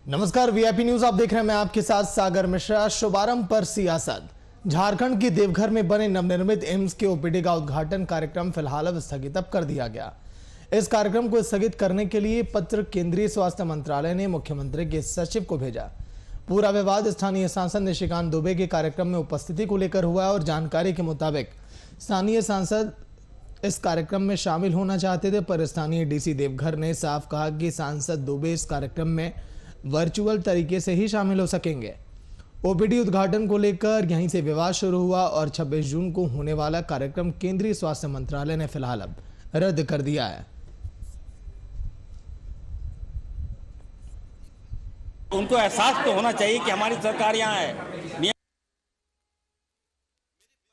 नमस्कार, VIP news आप देख रहे हैं। मैं आपके साथ सागर मिश्रा। शुभारंभ पर सियासत। झारखंड के देवघर में बने नवनिर्मित एम्स के ओपीडी का उद्घाटन कार्यक्रम फिलहाल अब स्थगित कर दिया गया। इस कार्यक्रम को स्थगित करने के लिए पत्र केंद्रीय स्वास्थ्य मंत्रालय ने मुख्यमंत्री के सचिव को भेजा। पूरा विवाद स्थानीय सांसद निशिकांत दुबे के कार्यक्रम में उपस्थिति को लेकर हुआ और जानकारी के मुताबिक स्थानीय सांसद इस कार्यक्रम में शामिल होना चाहते थे, पर स्थानीय डीसी देवघर ने साफ कहा कि सांसद दुबे इस कार्यक्रम में वर्चुअल तरीके से ही शामिल हो सकेंगे। ओपीडी उद्घाटन को लेकर यहीं से विवाद शुरू हुआ और 26 जून को होने वाला कार्यक्रम केंद्रीय स्वास्थ्य मंत्रालय ने फिलहाल अब रद्द कर दिया है। उनको एहसास तो होना चाहिए कि हमारी सरकार यहाँ है।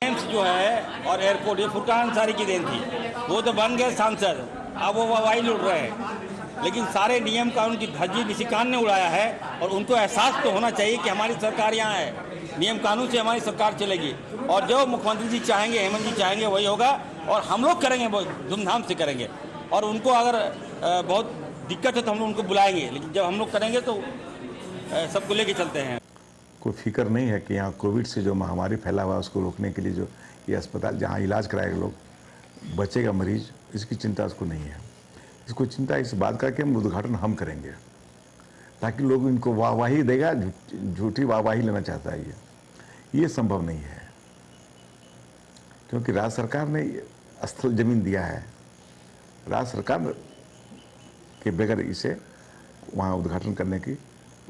एम्स जो है और एयरपोर्ट, ये फुरकान अंसारी की देन थी। वो तो बन गए सांसद, अब वो वाई लुट रहे हैं, लेकिन सारे नियम कानून की धज्जी निशिकांत ने उड़ाया है। और उनको एहसास तो होना चाहिए कि हमारी सरकार यहाँ है, नियम कानून से हमारी सरकार चलेगी और जो मुख्यमंत्री जी चाहेंगे, हेमंत जी चाहेंगे, वही होगा। और हम लोग करेंगे, बहुत धूमधाम से करेंगे। और उनको अगर बहुत दिक्कत है तो हम लोग उनको बुलाएंगे, लेकिन जब हम लोग करेंगे तो सबको लेके चलते हैं। कोई फिक्र नहीं है कि यहाँ कोविड से जो महामारी फैला हुआ है उसको रोकने के लिए जो ये अस्पताल जहाँ इलाज कराएगा लोग, बचेगा मरीज, इसकी चिंता उसको नहीं है। इसको चिंता इस बात का कि हम उद्घाटन हम करेंगे ताकि लोग इनको वाहवाही देगा, झूठी वाहवाही लेना चाहता है। ये संभव नहीं है, क्योंकि राज्य सरकार ने स्थल जमीन दिया है। राज्य सरकार के बगैर इसे वहाँ उद्घाटन करने की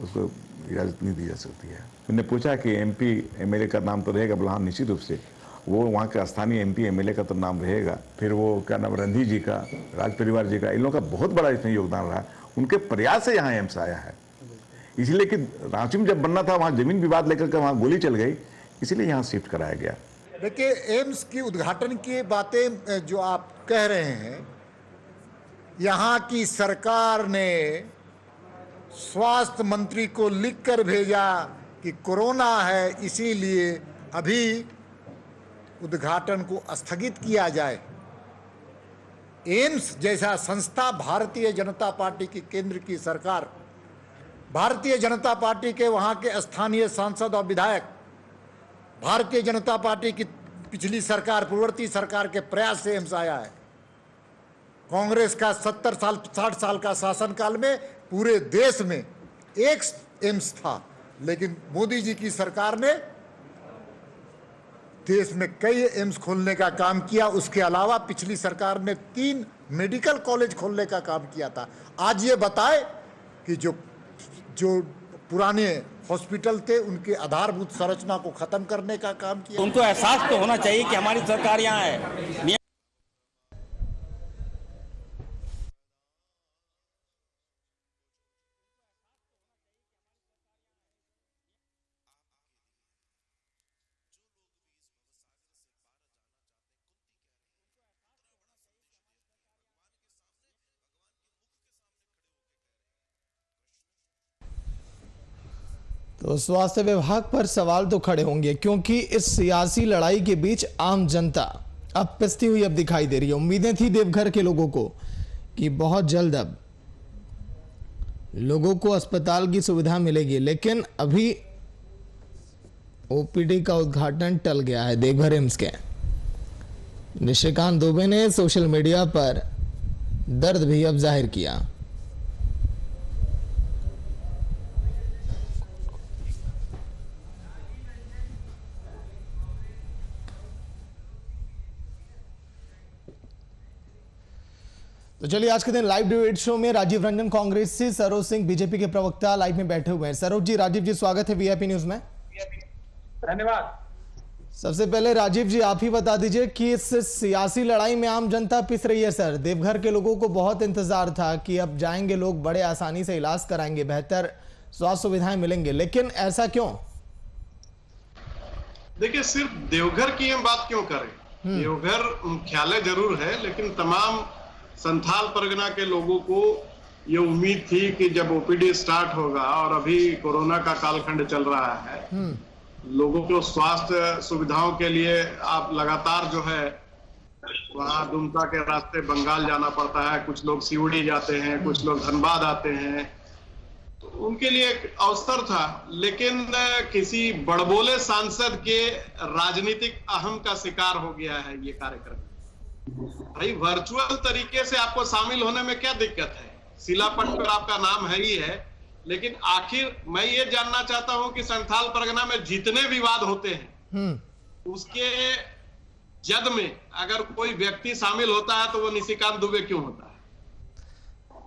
उसको इजाज़त नहीं दी जा सकती है। मैंने पूछा कि एमपी एमएलए का नाम तो रहेगा, बोला निश्चित रूप से वो वहाँ के स्थानीय एमपी एमएलए का तो नाम रहेगा। फिर वो क्या नाम, रणधीर जी का, राज परिवार जी का, इन लोगों का बहुत बड़ा इसमें योगदान रहा। उनके प्रयास से यहाँ एम्स आया है। इसलिए कि रांची में जब बनना था वहाँ जमीन विवाद लेकर के वहाँ गोली चल गई, इसीलिए यहाँ शिफ्ट कराया गया। देखिए, एम्स की उद्घाटन की बातें जो आप कह रहे हैं, यहाँ की सरकार ने स्वास्थ्य मंत्री को लिखकर भेजा कि कोरोना है, इसीलिए अभी उद्घाटन को स्थगित किया जाए। एम्स जैसा संस्था भारतीय जनता पार्टी की केंद्र की सरकार, भारतीय जनता पार्टी के वहाँ के स्थानीय सांसद और विधायक, भारतीय जनता पार्टी की पिछली सरकार, पूर्ववर्ती सरकार के प्रयास से एम्स आया है। कांग्रेस का 70 साल 60 साल का शासनकाल में पूरे देश में एक एम्स था, लेकिन मोदी जी की सरकार ने देश में कई एम्स खोलने का काम किया। उसके अलावा पिछली सरकार ने 3 मेडिकल कॉलेज खोलने का काम किया था। आज ये बताए कि जो पुराने हॉस्पिटल थे उनके आधारभूत संरचना को खत्म करने का काम किया। उनको एहसास तो होना चाहिए कि हमारी सरकार यहाँ है। तो स्वास्थ्य विभाग पर सवाल तो खड़े होंगे, क्योंकि इस सियासी लड़ाई के बीच आम जनता अब पिसती हुई अब दिखाई दे रही है। उम्मीदें थी देवघर के लोगों को कि बहुत जल्द अब लोगों को अस्पताल की सुविधा मिलेगी, लेकिन अभी ओपीडी का उद्घाटन टल गया है देवघर एम्स के। निशिकांत दुबे ने सोशल मीडिया पर दर्द भी अब जाहिर किया। तो चलिए, आज के दिन लाइव डिबेट शो में राजीव रंजन कांग्रेस से, सरोज सिंह बीजेपी के प्रवक्ता लाइव में बैठे हुए हैं। सरोज जी, राजीव जी, स्वागत है वीआईपी न्यूज में। धन्यवाद। सबसे पहले राजीव जी, आप ही बता दीजिए कि इस सियासी लड़ाई में आम जनता पिस रही है। सर, देवघर के लोगों को बहुत इंतजार था कि अब जाएंगे लोग, बड़े आसानी से इलाज कराएंगे, बेहतर स्वास्थ्य सुविधाएं मिलेंगे, लेकिन ऐसा क्यों? देखिए, सिर्फ देवघर की हम बात क्यों करें? देवघर मुख्यालय जरूर है, लेकिन तमाम संथाल परगना के लोगों को ये उम्मीद थी कि जब ओपीडी स्टार्ट होगा, और अभी कोरोना का कालखंड चल रहा है, लोगों को स्वास्थ्य सुविधाओं के लिए आप लगातार जो है वहाँ दुमका के रास्ते बंगाल जाना पड़ता है, कुछ लोग सिवड़ी जाते हैं, कुछ लोग धनबाद आते हैं। तो उनके लिए एक अवसर था, लेकिन किसी बड़बोले सांसद के राजनीतिक अहम का शिकार हो गया है ये कार्यक्रम। भाई वर्चुअल तरीके से आपको शामिल होने में क्या दिक्कत है? शिलापट पर आपका नाम है ही है, लेकिन आखिर मैं ये जानना चाहता हूं कि संथाल परगना में जितने विवाद होते हैं उसके जद में अगर कोई व्यक्ति शामिल होता है तो वो निशिकांत दुबे क्यों होता है?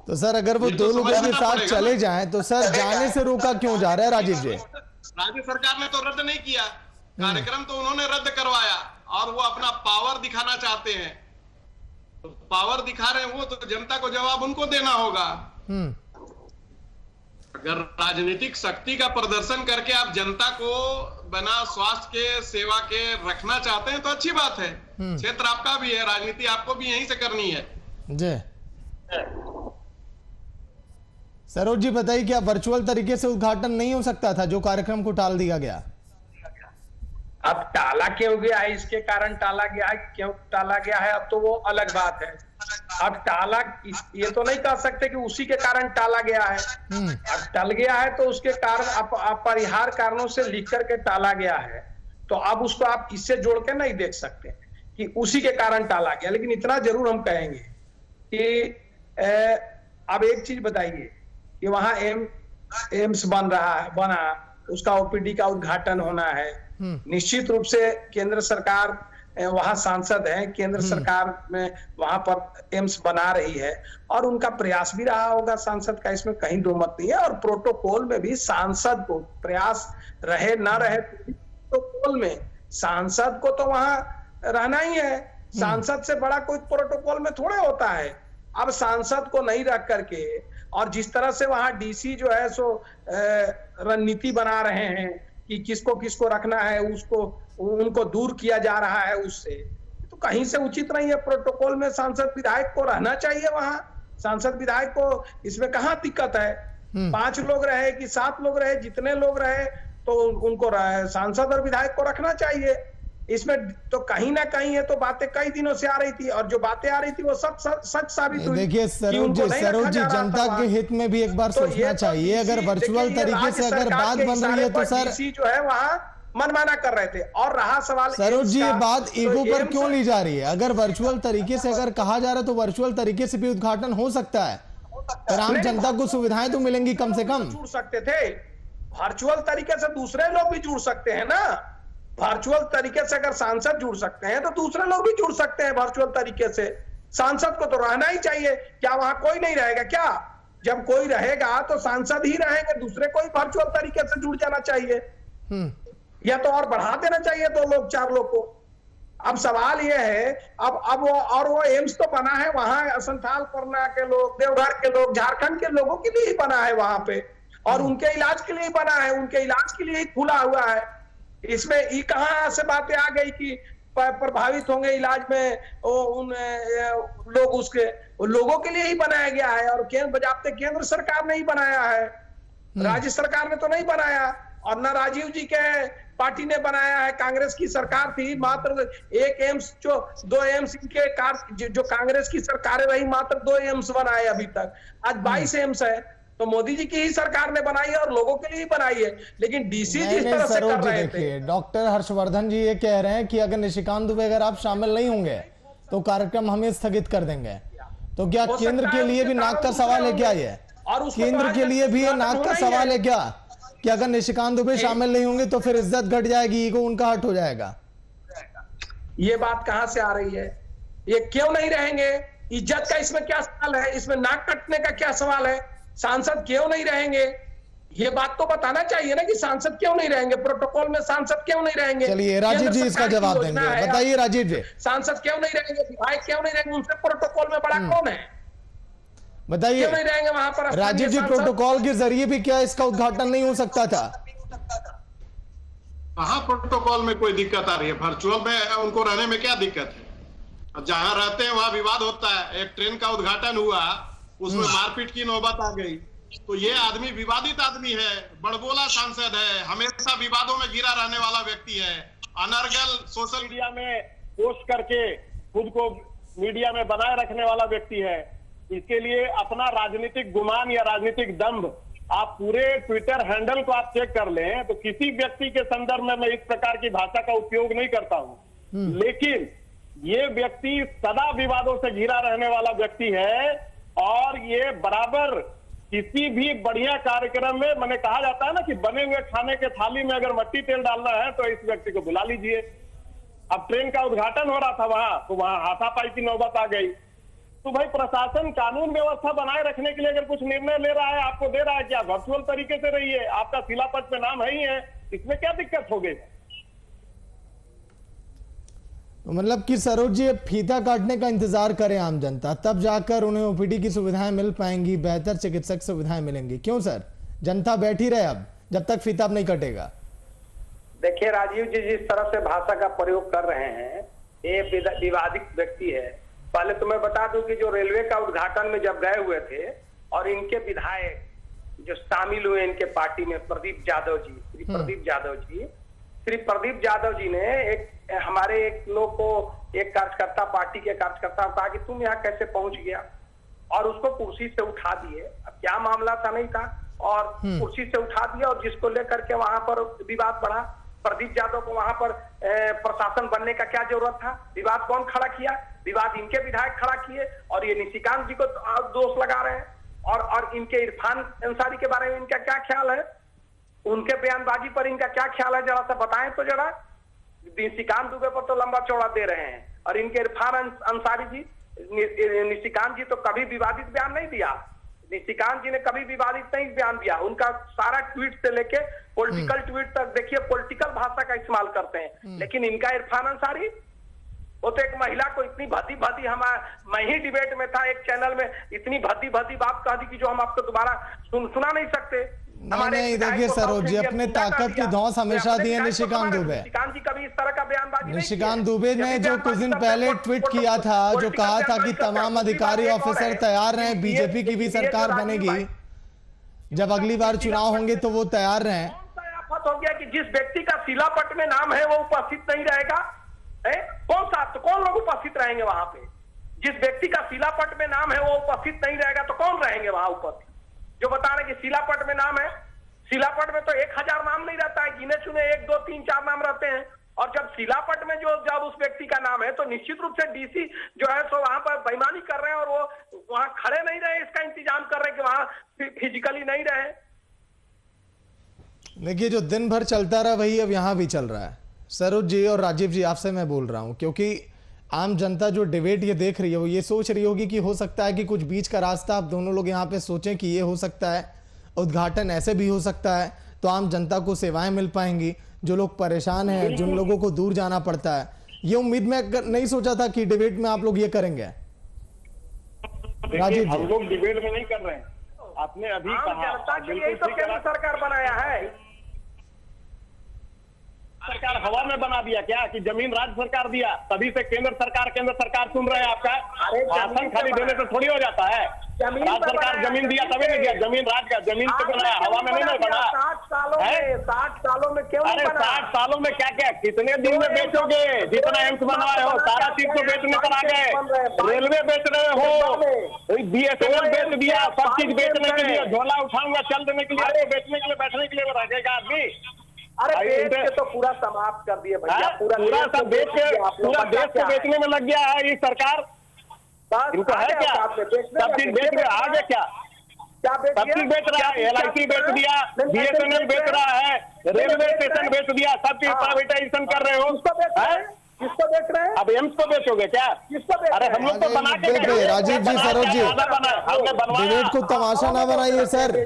तो सर अगर वो दो लोगों के साथ चले जाएं तो सर जाने से रोका क्यों जा रहा है राजीव जी? राज्य सरकार ने तो रद्द नहीं किया, कार्यक्रम तो उन्होंने रद्द करवाया और वो अपना पावर दिखाना चाहते हैं। तो पावर दिखा रहे हैं वो, तो जनता को जवाब उनको देना होगा। अगर राजनीतिक शक्ति का प्रदर्शन करके आप जनता को बिना स्वास्थ्य के सेवा के रखना चाहते हैं तो अच्छी बात है। क्षेत्र आपका भी है, राजनीति आपको भी यहीं से करनी है। जी सरोज जी बताइए, क्या वर्चुअल तरीके से उद्घाटन नहीं हो सकता था जो कार्यक्रम को टाल दिया गया? अब टाला क्यों गया है, इसके कारण टाला गया है, क्यों टाला गया है अब तो वो अलग बात है। अब टाला ये तो नहीं कह सकते कि उसी के कारण टाला गया है। अब टल गया है तो उसके कारण अपरिहार्य कारणों से लिख करके टाला गया है, तो अब उसको आप इससे जोड़ के नहीं देख सकते कि उसी के कारण टाला गया। लेकिन इतना जरूर हम कहेंगे कि अब एक चीज बताइए कि वहां एम्स बना उसका ओपीडी का उद्घाटन होना है। निश्चित रूप से केंद्र सरकार वहां सांसद हैं, केंद्र सरकार में वहां पर एम्स बना रही है और उनका प्रयास भी रहा होगा सांसद का, इसमें कहीं दो मत नहीं है। और प्रोटोकॉल में भी सांसद को प्रयास रहे ना रहे, प्रोटोकॉल में सांसद को तो वहां रहना ही है। सांसद से बड़ा कोई प्रोटोकॉल में थोड़े होता है। अब सांसद को नहीं रख करके और जिस तरह से वहां डीसी जो है सो रणनीति बना रहे हैं कि किसको किसको रखना है, उसको उनको दूर किया जा रहा है उससे, तो कहीं से उचित नहीं है। प्रोटोकॉल में सांसद विधायक को रहना चाहिए, वहां सांसद विधायक को इसमें कहां दिक्कत है। 5 लोग रहे कि 7 लोग रहे, जितने लोग रहे तो उनको सांसद और विधायक को रखना चाहिए। इसमें तो कहीं ना कहीं ये तो बातें कई दिनों से आ रही थी और जो बातें आ रही थी वो सब सच साबित हुई। देखिए सरोज जी जनता के हित में भी एक बार सोचना चाहिए। अगर वर्चुअल तरीके से अगर बात बन रही है तो सर जो है वहां मनमाना कर रहे थे। और रहा सवाल सरोज जी, ये बात ईगो पर क्यों ली जा रही है? अगर वर्चुअल तरीके से अगर कहा जा रहा है तो वर्चुअल तरीके से भी उद्घाटन हो सकता है, पर आम जनता को सुविधाएं तो मिलेंगी कम से कम। जुड़ सकते थे वर्चुअल तरीके से, दूसरे लोग भी जुड़ सकते हैं ना। वर्चुअल तरीके से अगर सांसद जुड़ सकते हैं तो दूसरे लोग भी जुड़ सकते हैं वर्चुअल तरीके से। सांसद को तो रहना ही चाहिए। क्या वहां कोई नहीं रहेगा क्या? जब कोई रहेगा तो सांसद ही रहेंगे, दूसरे कोई वर्चुअल तरीके से जुड़ जाना चाहिए या तो और बढ़ा देना चाहिए 2 लोग 4 लोग को। अब सवाल यह है अब वो एम्स तो बना है वहां संथाल परगना के लोग, देवघर के लोग, झारखंड के लोगों के लिए ही बना है वहां पे, और उनके इलाज के लिए ही बना है, उनके इलाज के लिए ही खुला हुआ है। इसमें ये कहां से बातें आ गई कि प्रभावित होंगे इलाज में उन लोग, उसके लोगों के लिए ही बनाया गया है। और बजाते केंद्र सरकार ने ही बनाया है, राज्य सरकार ने तो नहीं बनाया। और न राजीव जी के पार्टी ने बनाया है, कांग्रेस की सरकार थी, मात्र 1 एम्स, जो 2 एम्स इनके जो कांग्रेस की सरकारें रही मात्र 2 एम्स बनाए अभी तक। आज 22 एम्स है, तो मोदी जी की ही सरकार ने बनाई है और लोगों के लिए ही बनाई है। लेकिन डीसी जिस तरह से कर रहे थे, डॉक्टर हर्षवर्धन जी ये कह रहे हैं कि अगर निशिकांत दुबे अगर आप शामिल नहीं होंगे तो कार्यक्रम हमें स्थगित कर देंगे। तो क्या केंद्र के लिए भी नाक का सवाल है क्या? ये केंद्र के लिए भी ये नाक का सवाल है क्या कि अगर निशिकांत दुबे शामिल नहीं होंगे तो फिर इज्जत घट जाएगी, ईगो उनका हर्ट हो जाएगा? ये बात कहां से आ रही है? ये क्यों नहीं रहेंगे? इज्जत का इसमें क्या सवाल है? इसमें नाक कटने का क्या सवाल है? सांसद क्यों नहीं रहेंगे? ये बात तो बताना चाहिए ना कि सांसद क्यों नहीं रहेंगे, प्रोटोकॉल में सांसद क्यों नहीं रहेंगे। चलिए राजीव जी इसका जवाब देंगे, बताइए राजीव जी। सांसद क्यों नहीं रहेंगे, विधायक क्यों नहीं रहेंगे? उनसे प्रोटोकॉल में बड़ा कौन है? बताइए क्यों नहीं रहेंगे वहां पर राजीव जी? प्रोटोकॉल के जरिए भी क्या इसका उद्घाटन नहीं हो सकता था? कहां प्रोटोकॉल में कोई दिक्कत आ रही है? वर्चुअल में उनको रहने में क्या दिक्कत है? जहां रहते हैं वहां विवाद होता है। एक ट्रेन का उद्घाटन हुआ, उसमें मारपीट की नौबत आ गई, तो ये आदमी विवादित आदमी है, बड़बोला सांसद है, हमेशा विवादों में घिरा रहने वाला व्यक्ति है, अनर्गल सोशल मीडिया में पोस्ट करके खुद को मीडिया में बनाए रखने वाला व्यक्ति है। इसके लिए अपना राजनीतिक गुमान या राजनीतिक दंभ आप पूरे ट्विटर हैंडल को आप चेक कर लें तो किसी व्यक्ति के संदर्भ में मैं इस प्रकार की भाषा का उपयोग नहीं करता हूं, लेकिन ये व्यक्ति सदा विवादों से घिरा रहने वाला व्यक्ति है और ये बराबर किसी भी बढ़िया कार्यक्रम में, मैंने कहा जाता है ना कि बने हुए खाने के थाली में अगर मट्टी तेल डालना है तो इस व्यक्ति को बुला लीजिए। अब ट्रेन का उद्घाटन हो रहा था वहां, तो वहां हाथापाई की नौबत आ गई। तो भाई प्रशासन कानून व्यवस्था बनाए रखने के लिए अगर कुछ निर्णय ले रहा है, आपको दे रहा है कि आप वर्चुअल तरीके से रहिए, आपका शिलापट पे नाम है ही है, इसमें क्या दिक्कत हो गई? मतलब कि सरोज जी अब फीता काटने का इंतजार करे आम जनता, तब जाकर उन्हें ओपीडी की सुविधाएं मिल पाएंगी, बेहतर चिकित्सक सुविधाएं मिलेंगी। क्यों सर, जनता बैठी रहे अब जब तक फीता नहीं कटेगा? देखिए राजीव जी, जिस तरह से भाषा का प्रयोग कर रहे हैं, ये विवादित व्यक्ति है। पहले तो मैं बता दूं कि जो रेलवे का उद्घाटन में जब गए हुए थे और इनके विधायक जो शामिल हुए इनके पार्टी में, प्रदीप यादव जी, श्री प्रदीप यादव जी ने हमारे एक लोग को, एक कार्यकर्ता, पार्टी के कार्यकर्ता को कहा कि तुम यहाँ कैसे पहुंच गया, और उसको कुर्सी से उठा दिए। अब क्या मामला था नहीं था, और कुर्सी से उठा दिया, और जिसको लेकर के वहां पर विवाद बढ़ा। प्रदीप यादव को वहां पर प्रशासन बनने का क्या जरूरत था? विवाद कौन खड़ा किया? विवाद इनके विधायक खड़ा किए, और ये निशिकांत जी को दोष लगा रहे हैं। और इनके इरफान अंसारी के बारे में इनका क्या ख्याल है? उनके बयानबाजी पर इनका क्या ख्याल है, जरा सा बताएं तो जरा। निशिकांत दुबे पर तो लंबा चौड़ा दे रहे हैं, और इनके इरफान अंसारी जी, निशिकांत जी तो कभी विवादित बयान नहीं दिया, निशिकांत जी ने कभी विवादित नहीं बयान दिया। उनका सारा ट्वीट से लेके पॉलिटिकल ट्वीट तक देखिए पॉलिटिकल भाषा का इस्तेमाल करते हैं। लेकिन इनका इरफान अंसारी, वो तो एक महिला को इतनी भद्दी मैं ही डिबेट में था एक चैनल में, इतनी भद्दी बात कह दी कि जो हम आपको दोबारा सुना नहीं सकते। नहीं देखिए सरोज जी, अपने ताकत की धौंस हमेशा दी है निशिकांत दुबे। निशिकांत जी कभी इस तरह का बयानबाजी, निशिकांत दुबे ने जो कुछ दिन पहले ट्वीट किया था, जो कहा था कि तमाम अधिकारी ऑफिसर तैयार रहे, बीजेपी की भी सरकार बनेगी, जब अगली बार चुनाव होंगे तो वो तैयार रहे। हो गया कि जिस व्यक्ति का शिलापट में नाम है वो उपस्थित नहीं रहेगा, कौन लोग उपस्थित रहेंगे वहां पे? जिस व्यक्ति का शिलापट में नाम है वो उपस्थित नहीं रहेगा तो कौन रहेंगे वहां उपस्थित? जो बता रहे कि शिलापट में नाम है, शिलापट में तो 1000 नाम नहीं रहता है, गिने चुने 1 2 3 4 नाम रहते हैं। और जब शिलापट में जब उस व्यक्ति का नाम है तो निश्चित रूप से डीसी जो है सो वहां पर बेईमानी कर रहे हैं, और वो वहां खड़े नहीं रहे, इसका इंतजाम कर रहे हैं कि वहां फिजिकली नहीं रहे। देखिए जो दिन भर चलता रहा वही अब यहाँ भी चल रहा है। सरोज जी और राजीव जी, आपसे मैं बोल रहा हूँ क्योंकि आम जनता जो डिबेट ये देख रही है वो ये सोच रही होगी कि हो सकता है कि कुछ बीच का रास्ता आप दोनों लोग यहाँ पे सोचें कि ये हो सकता है, उद्घाटन ऐसे भी हो सकता है, तो आम जनता को सेवाएं मिल पाएंगी। जो लोग परेशान हैं, जिन लोगों को दूर जाना पड़ता है, ये उम्मीद मैं नहीं सोचा था कि डिबेट में आप लोग ये करेंगे। राजीव, हम लोग डिबेट में नहीं कर रहे हैं, आपने अभी कहा यही तो केंद्र सरकार बनाया है। सरकार हवा में बना दिया क्या कि जमीन राज्य सरकार दिया, तभी से केंद्र सरकार सुन रहे हैं आपका भाषण खाली देने से थोड़ी हो जाता है। राज्य सरकार जमीन दिया तभी नहीं दिया, जमीन राज्य का, जमीन से बनाया, हवा में नहीं बना। 60 सालों में क्यों? अरे 60 सालों में क्या क्या, कितने दिन में बेचोगे? जितना एम्स बनवाए हो सारा चीज को बेचने पर आ गए। रेलवे बेच रहे हो, BSNL बेच दिया, सब चीज बेचने के लिए, झोला उठाऊंगा चल देने के लिए, बेचने के लिए, बैठने के लिए रहेगा आदमी। अरे बेच के तो पूरा समाप्त कर दिए भैया, पूरा सब बेच के पूरा देश को बेचने में लग गया है ये सरकार। इनको है क्या? सब चीज बेच रहे, आगे क्या सब चीज बेच रहा है। LIC बेच दिया, BSNL बेच रहा है, रेलवे स्टेशन बेच दिया, सब चीज प्राइवेटाइजेशन कर रहे हो। किसको बेच रहे हैं? अब एम्स को बेचोगे क्या? अरे हम लोग तो बना के, राजीव जी, सरोज जी, डिबेट को तमाशा ना बनाइए सर।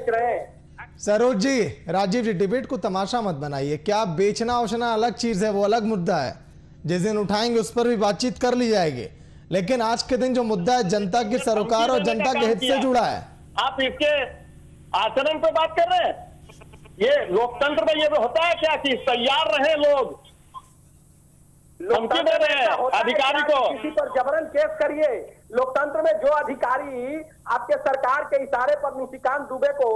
सरोज जी, राजीव जी, डिबेट को तमाशा मत बनाइए। क्या बेचना उचना अलग चीज है, वो अलग मुद्दा है, जिस दिन उठाएंगे उस पर भी बातचीत कर ली जाएगी। लेकिन आज के दिन जो मुद्दा है जनता के सरोकार और जनता के हित से जुड़ा है, आप इसके आचरण पे बात कर रहे हैं। ये लोकतंत्र में ये होता है क्या कि तैयार रहे लोग, धमकी दे रहे हैं अधिकारी को, किसी पर जबरन केस करिए। लोकतंत्र में जो अधिकारी आपके सरकार के इशारे पर निशिकांत दुबे को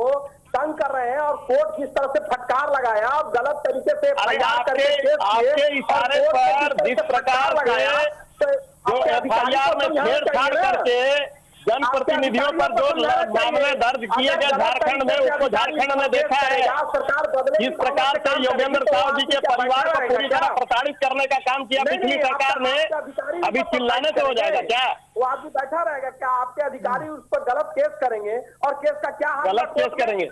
तंग कर रहे हैं और कोर्ट किस तरह से फटकार लगाया और गलत तरीके से आपके इशारे पर जिस प्रकार लगाया जो FIR में छेड़छाड़ करके जनप्रतिनिधियों पर जो मामले दर्ज किए गए झारखंड में, उसको झारखंड में देखा है। इस प्रकार से योगेंद्र साहु जी के परिवार को पूरी तरह प्रताड़ित करने का काम किया पिछली सरकार ने। अभी चिल्लाने से हो जाएगा क्या? वो आदमी बैठा रहेगा क्या? आपके अधिकारी उस पर गलत केस करेंगे और केस का क्या हाल? गलत केस करेंगे।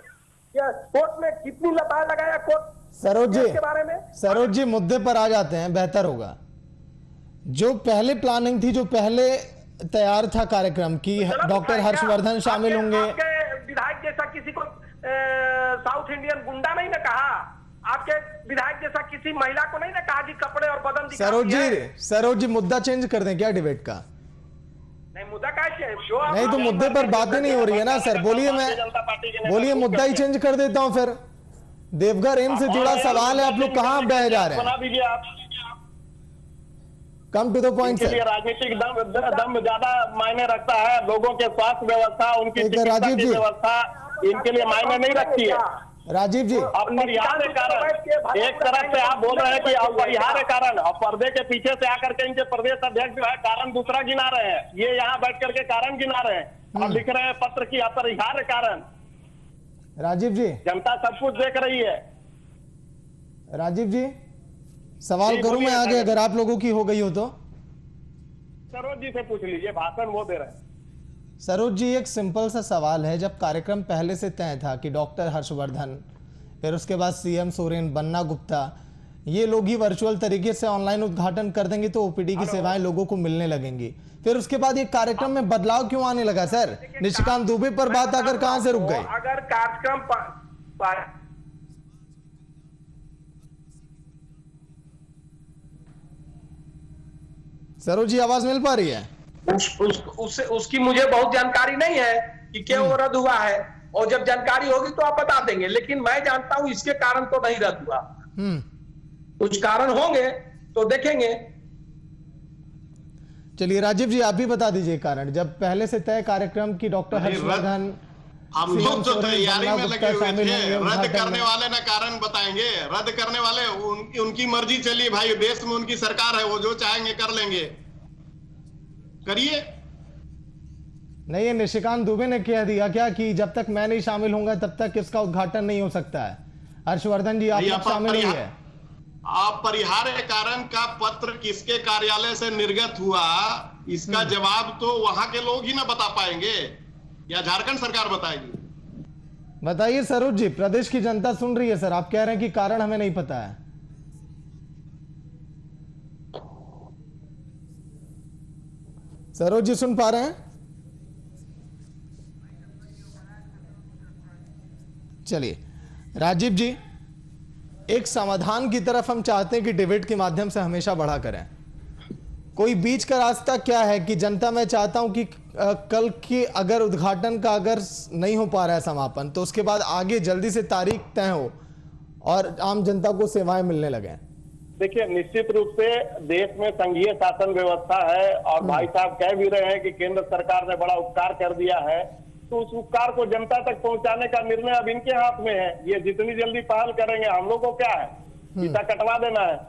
कोर्ट में कितनी लताएं लगाया कोर्ट सरोज जी, के बारे में? सरोज जी मुद्दे पर आ जाते हैं, बेहतर होगा। जो पहले प्लानिंग थी, जो पहले तैयार था कार्यक्रम की डॉक्टर हर्षवर्धन शामिल होंगे। विधायक जैसा किसी को साउथ इंडियन गुंडा नहीं ना कहा? आपके विधायक जैसा किसी महिला को नहीं ना कहा कि कपड़े और बदन दिखाइए? सरोज जी मुद्दा चेंज कर दें क्या डिबेट का? नहीं, मुद्दा का नहीं तो मुद्दे पर बातें नहीं हो रही है ना सर। बोलिए मुद्दा ही चेंज कर देता हूं फिर। देवघर एम्स से जुड़ा सवाल है, आप लोग कहां बह जा रहे हैं? Come to the point sir. राजनीतिक दम ज्यादा मायने रखता है। लोगों के स्वास्थ्य व्यवस्था, उनकी चिकित्सा की व्यवस्था इनके लिए मायने नहीं रखती है। राजीव जी, अपरिहार्य कारण, एक तरफ से आप बोल रहे हैं कि अपरिहार्य कारण, और पर्दे के पीछे से आकर के इनके प्रदेश अध्यक्ष जो है कारण दूसरा गिना रहे हैं। ये यहाँ बैठ करके कारण गिना रहे हैं और लिख रहे हैं पत्र की अपरिहार्य कारण। राजीव जी, जनता सब कुछ देख रही है। राजीव जी, सवाल करूं मैं आगे, अगर आप लोगों की हो गई हो तो? सरोज जी से पूछ लीजिए, भाषण वो दे रहे हैं। सरोज जी, एक सिंपल सा सवाल है। जब कार्यक्रम पहले से तय था कि डॉक्टर हर्षवर्धन, फिर उसके बाद सीएम सोरेन, बन्ना गुप्ता, ये लोग ही वर्चुअल तरीके से ऑनलाइन उद्घाटन कर देंगे तो ओपीडी की सेवाएं लोगों को मिलने लगेंगी। फिर उसके बाद ये कार्यक्रम में बदलाव क्यों आने लगा सर? निशिकांत दुबे पर बात आकर कहां से रुक गई? अगर कार्यक्रम सरोज जी आवाज मिल पा रही है? उसकी मुझे बहुत जानकारी नहीं है कि क्यों रद्द हुआ है, और जब जानकारी होगी तो आप बता देंगे। लेकिन मैं जानता हूं इसके कारण तो नहीं रद्द हुआ। कुछ कारण होंगे तो देखेंगे। चलिए राजीव जी, आप भी बता दीजिए कारण। जब पहले से तय कार्यक्रम की डॉक्टर हर्षवर्धन, हम लोग तो तैयारी में लगे हुए थे। रद्द करने वाले ना कारण बताएंगे। रद्द करने वाले उनकी मर्जी चली भाई, देश में उनकी सरकार है, वो जो चाहेंगे कर लेंगे, करिए। नहीं, ये निशिकांत दुबे ने कह दिया क्या कि जब तक मैं नहीं शामिल होऊंगा तब तक इसका उद्घाटन नहीं हो सकता है? हर्षवर्धन जी आप शामिल नहीं है। अपरिहार्य कारण का पत्र किसके कार्यालय से निर्गत हुआ, इसका जवाब तो वहां के लोग ही ना बता पाएंगे, या झारखंड सरकार बताएगी? बताइए सरोज जी, प्रदेश की जनता सुन रही है सर। आप कह रहे हैं कि कारण हमें नहीं पता है। सरोज जी सुन पा रहे हैं? चलिए राजीव जी, एक समाधान की तरफ हम चाहते हैं कि डिबेट के माध्यम से हमेशा बढ़ा करें। कोई बीच का रास्ता क्या है कि जनता, मैं चाहता हूं कि कल की अगर उद्घाटन का अगर नहीं हो पा रहा है समापन, तो उसके बाद आगे जल्दी से तारीख तय हो और आम जनता को सेवाएं मिलने लगे। देखिए, निश्चित रूप से देश में संघीय शासन व्यवस्था है और भाई साहब कह भी रहे हैं कि केंद्र सरकार ने बड़ा उपकार कर दिया है, तो उस उपकार को जनता तक पहुंचाने का निर्णय अब इनके हाथ में है। ये जितनी जल्दी पहल करेंगे, हम लोग को क्या है, वीजा कटवा देना है।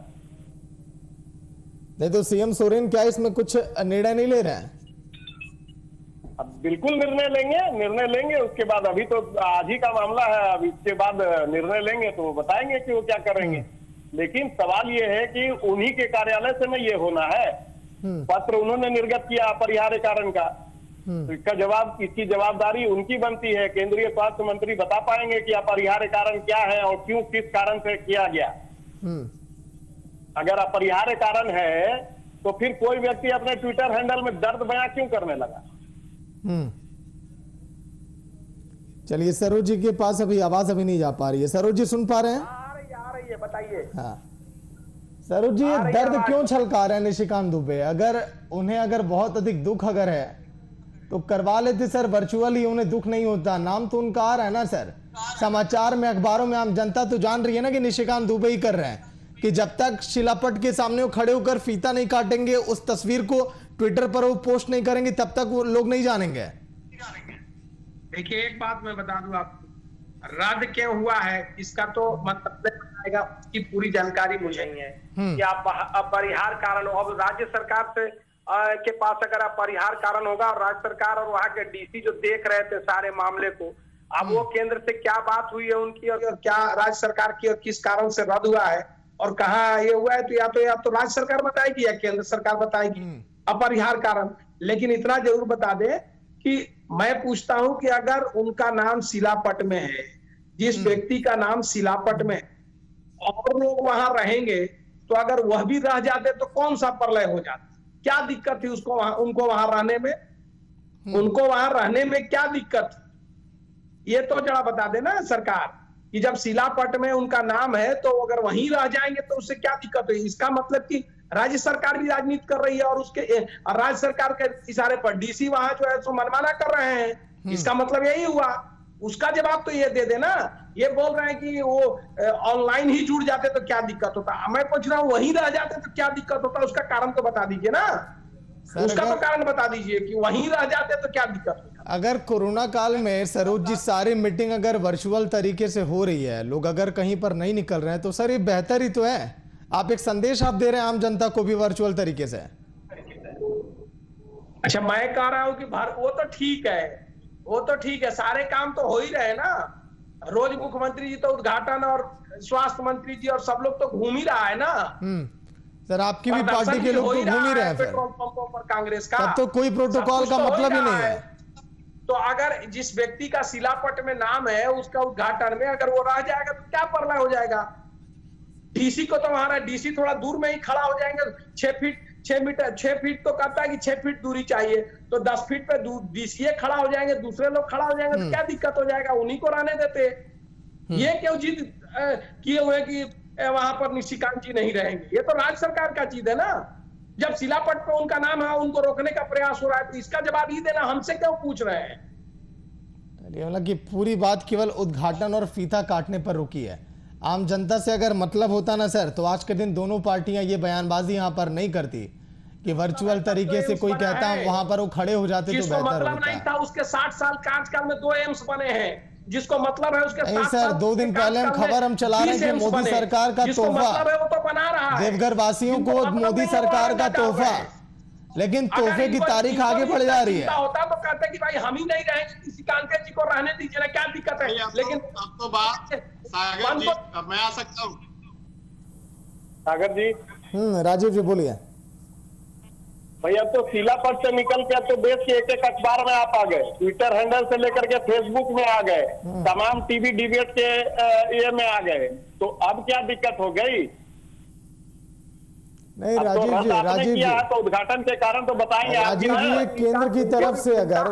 नहीं तो सीएम सोरेन क्या इसमें कुछ निर्णय नहीं ले रहे हैं? अब बिल्कुल निर्णय लेंगे। उसके बाद, अभी तो आज ही का मामला है, अब इसके बाद निर्णय लेंगे तो वो बताएंगे कि वो क्या करेंगे। लेकिन सवाल ये है कि उन्हीं के कार्यालय से नहीं ये होना है। पत्र उन्होंने निर्गत किया अपरिहार्य कारण का, तो इसका जवाब, इसकी जवाबदारी उनकी बनती है। केंद्रीय स्वास्थ्य मंत्री बता पाएंगे कि अपरिहार्य कारण क्या है और क्यों, किस कारण से किया गया। अगर अपरिहार्य कारण है तो फिर कोई व्यक्ति अपने ट्विटर हैंडल में दर्द बयां क्यों करने लगा? चलिए, सरोज जी के पास अभी आवाज अभी नहीं जा पा रही है। सरोज जी सुन पा रहे हैं? आ रही है, बताइए। हाँ सरोज जी, ये दर्द क्यों छलका रहे हैं निशिकांत दुबे? अगर उन्हें बहुत अधिक दुख अगर है तो करवा लेते सर वर्चुअली, उन्हें दुख नहीं होता। नाम तो उनका आ रहा है ना सर, समाचार में, अखबारों में। आम जनता तो जान रही है ना कि निशिकांत दुबे ही कर रहे हैं, कि जब तक शिलापट के सामने वो खड़े होकर फीता नहीं काटेंगे, उस तस्वीर को ट्विटर पर वो पोस्ट नहीं करेंगे, तब तक वो लोग नहीं जानेंगे। देखिए, एक बात मैं बता दूं आपको, रद्द क्यों हुआ है इसका तो मतलब आएगा, उसकी पूरी जानकारी मुझे नहीं है कि आप अपरिहार्य कारण। अब राज्य सरकार से के पास अगर अपरिहार्य कारण होगा, और राज्य सरकार और वहां के डीसी जो देख रहे थे सारे मामले को, अब वो केंद्र से क्या बात हुई है उनकी, और क्या राज्य सरकार की, और किस कारण से रद्द हुआ है और कहाँ ये हुआ है, तो या तो राज्य सरकार बताएगी या केंद्र सरकार बताएगी अपरिहार्य कारण। लेकिन इतना जरूर बता दे कि मैं पूछता हूं कि अगर उनका नाम शिलापट में है, जिस व्यक्ति का नाम शिलापट में और लोग वहां रहेंगे, तो अगर वह भी रह जाते तो कौन सा प्रलय हो जाता? क्या दिक्कत थी उसको उनको वहां रहने में? उनको वहां रहने में क्या दिक्कत? ये तो जरा बता देना सरकार कि जब शिलापट में उनका नाम है तो अगर वहीं रह जाएंगे तो उससे क्या दिक्कत है? इसका मतलब कि राज्य सरकार भी राजनीति कर रही है और उसके राज्य सरकार के इशारे पर डीसी वहां जो है सो मनमाना कर रहे हैं। इसका मतलब यही हुआ। उसका जवाब तो ये दे देना। ये बोल रहे हैं कि वो ऑनलाइन ही जुड़ जाते तो क्या दिक्कत होता? मैं पूछ रहा हूँ वहीं रह जाते तो क्या दिक्कत होता? उसका कारण तो बता दीजिए ना। उसका तो कारण बता दीजिए कि वहीं रह जाते तो क्या दिक्कत होता? अगर कोरोना काल में सरोज जी सारी मीटिंग अगर वर्चुअल तरीके से हो रही है, लोग अगर कहीं पर नहीं निकल रहे हैं, तो सर ये बेहतर ही तो है। आप एक संदेश आप दे रहे हैं आम जनता को भी वर्चुअल तरीके से। अच्छा, मैं कह रहा हूँ कि वो तो ठीक है, वो तो ठीक है, सारे काम तो हो ही रहे ना। रोज मुख्यमंत्री जी तो उद्घाटन और स्वास्थ्य मंत्री जी और सब लोग तो घूम ही रहा है ना। सर आपकी भी पार्टी के लोग तो घूम ही रहे हैं पेट्रोल पंपों पर कांग्रेस का। तब तो कोई प्रोटोकॉल का मतलब ही नहीं है। तो अगर जिस व्यक्ति का शिलापट में नाम है उसका उद्घाटन में अगर वो रह जाएगा तो क्या प्रलय हो जाएगा? डीसी को तो हमारा डीसी थोड़ा दूर में ही खड़ा हो जाएंगे। 6 फीट तो कहता है कि 6 फीट दूरी चाहिए, तो 10 फीट पे डीसी खड़ा हो जाएंगे, दूसरे लोग खड़ा हो जाएंगे, तो क्या दिक्कत हो जाएगा? उन्हीं को रहने देते। ये क्यों जिद किए हुए कि वहां पर निशिकांत जी नहीं रहेंगे? ये तो राज्य सरकार का चीज है ना। जब शिलापट पे उनका नाम है, उनको रोकने का प्रयास हो रहा है, तो इसका जवाब ही देना। हमसे क्यों पूछ रहे हैं? मतलब कि पूरी बात केवल उद्घाटन और फीता काटने पर रुकी है। आम जनता से अगर मतलब होता ना सर, तो आज के दिन दोनों पार्टियां ये बयानबाजी यहाँ पर नहीं करती कि वर्चुअल तरीके से कोई कहता वहां पर वो खड़े हो जाते तो बेहतर मतलब नहीं था। उसके 60 साल कार्यकाल में 2 एम्स बने हैं। जिसको मतलब है उसके नहीं सर, 2 दिन पहले हम खबर हम चला रहे हैं कि मोदी सरकार का तोहफा वो तो बना रहा है देवघर वासियों को, मोदी सरकार का तोहफा। लेकिन तोहफे की तारीख आगे बढ़ जा रही है। होता तो कहते कि भाई हम ही नहीं रहेंगे, किसी कांके जी को रहने दीजिए ना, क्या दिक्कत है? लेकिन अब तो बात सागर जी, अब मैं आ सकता हूँ? सागर जी, राजीव जी बोलिए। भैया तो शिलापट से निकल के तो देश के एक अखबार में आप आ गए, ट्विटर हैंडल से लेकर के फेसबुक में आ गए, तमाम टीवी डिबेट के ये में आ गए, तो अब क्या दिक्कत हो गई? नहीं राजीव जी तो उद्घाटन के कारण तो बताएंगे। राजीव जी, ये केंद्र की तरफ से अगर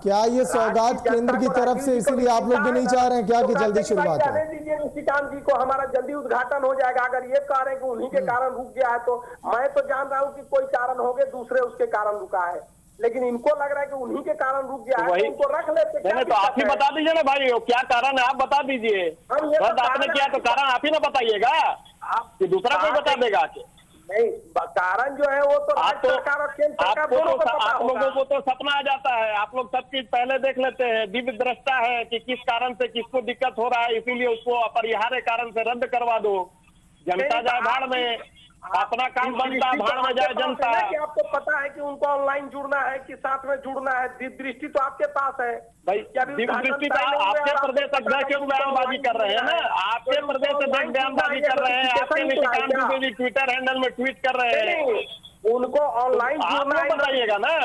क्या ये सौगात केंद्र की तरफ से, इसीलिए आप लोग भी नहीं चाह रहे हैं क्या कि जल्दी शुरुआत हो? निशिकांत जी को हमारा जल्दी उद्घाटन हो जाएगा। अगर ये कह रहे हैं कि उन्हीं के कारण रुक गया है, तो मैं तो जान रहा हूँ कि कोई कारण हो गए, दूसरे उसके कारण रुका है, लेकिन इनको लग रहा है कि उन्हीं के कारण रुक गया है, तो उनको रख लेते। तो आप ही बता दीजिए ना भाई, क्या कारण है आप बता दीजिए। आपने किया तो कारण आप ही ना बताइएगा, आप दूसरा कोई बता देगा? नहीं, कारण जो है वो तो राज्य सरकार और केंद्र सरकार दोनों को पता होगा। आप लोगों को तो सपना आ जाता है, आप लोग सब चीज पहले देख लेते हैं, दिव्य दृष्टा है कि किस कारण से किसको दिक्कत हो रहा है, इसीलिए उसको अपरिहार्य कारण से रद्द करवा दो। जनता जाए भाड़ में, अपना काम बनता भाड़ में जाए जनता। आपको पता है कि उनको ऑनलाइन जुड़ना है कि साथ में जुड़ना है, दृष्टि तो आपके पास है भाई। दृष्टि तो आपके प्रदेश अध्यक्ष बयानबाजी कर रहे हैं ना, आपके प्रदेश अध्यक्ष बयानबाजी कर रहे हैं, आपके निशिकांत दुबे जी ट्विटर हैंडल में ट्वीट कर रहे हैं। उनको ऑनलाइन जुड़ना है, बताइएगा ना।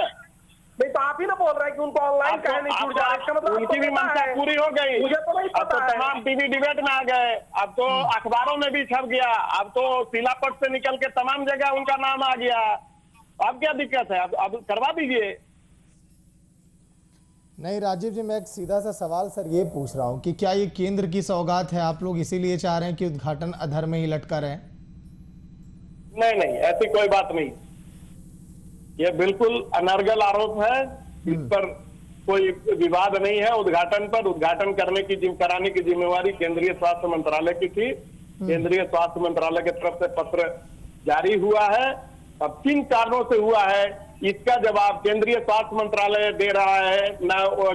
नहीं तो आप ही ना बोल रहे हैं कि उनको ऑनलाइन कहे नहीं जुड़ जा रहा, इसका मतलब उनकी भी मंशा पूरी हो गई। मुझे तो नहीं अब तो तमाम टीवी डिबेट में आ गए, अब तो अखबारों में भी छप गया, अब तो शिलापट से निकल के तमाम जगह उनका नाम आ गया। अब क्या दिक्कत है? अब करवा दीजिए। नहीं राजीव जी, मैं एक सीधा सा सवाल सर ये पूछ रहा हूँ कि क्या ये केंद्र की सौगात है, आप लोग इसीलिए चाह रहे हैं कि उद्घाटन अधर में ही लटका रहे? नहीं, ऐसी कोई बात नहीं। ये बिल्कुल अनर्गल आरोप है, इस पर कोई विवाद नहीं है। उद्घाटन कराने की जिम्मेवारी केंद्रीय स्वास्थ्य मंत्रालय की थी। केंद्रीय स्वास्थ्य मंत्रालय की तरफ से पत्र जारी हुआ है। अब किन कारणों से हुआ है इसका जवाब केंद्रीय स्वास्थ्य मंत्रालय दे रहा है, न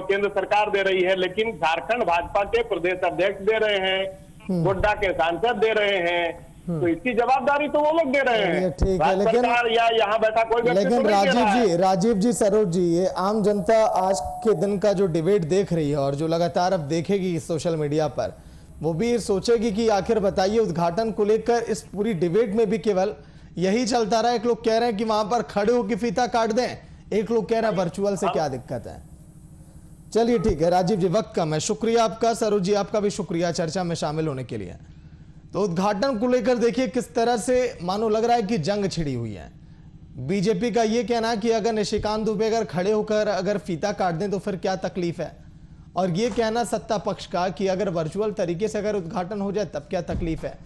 केंद्र सरकार दे रही है, लेकिन झारखंड भाजपा के प्रदेश अध्यक्ष दे रहे हैं, गोड्डा के सांसद दे रहे हैं, तो इसकी जवाबदारी तो वो लोग दे रहे हैं, ठीक है, राज्य लेकिन सरकार या यहाँ बैठा कोई व्यक्ति तो लेकिन नहीं दे रहा है। राजीव जी, सरोज जी, ये आम जनता आज के दिन का जो डिबेट देख रही है और जो लगातार अब देखेगी सोशल मीडिया पर, वो भी सोचेगी कि आखिर बताइए उद्घाटन को लेकर इस पूरी डिबेट में भी केवल यही चलता रहा। एक लोग कह रहे हैं कि वहां पर खड़े होकर फीता काट दें, एक लोग कह रहे हैं वर्चुअल से क्या दिक्कत है। चलिए ठीक है राजीव जी, वक्त कम है, शुक्रिया आपका। सरोज जी आपका भी शुक्रिया चर्चा में शामिल होने के लिए। तो उद्घाटन को लेकर देखिए किस तरह से मानो लग रहा है कि जंग छिड़ी हुई है। बीजेपी का यह कहना है कि अगर निशिकांत दुबे अगर खड़े होकर अगर फीता काट दें तो फिर क्या तकलीफ है, और यह कहना सत्ता पक्ष का कि अगर वर्चुअल तरीके से अगर उद्घाटन हो जाए तब क्या तकलीफ है।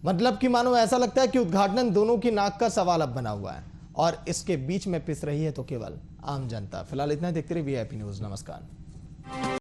मतलब कि मानो ऐसा लगता है कि उद्घाटन दोनों की नाक का सवाल अब बना हुआ है और इसके बीच में पिस रही है तो केवल आम जनता। फिलहाल इतना देखते रहिए VIP न्यूज। नमस्कार।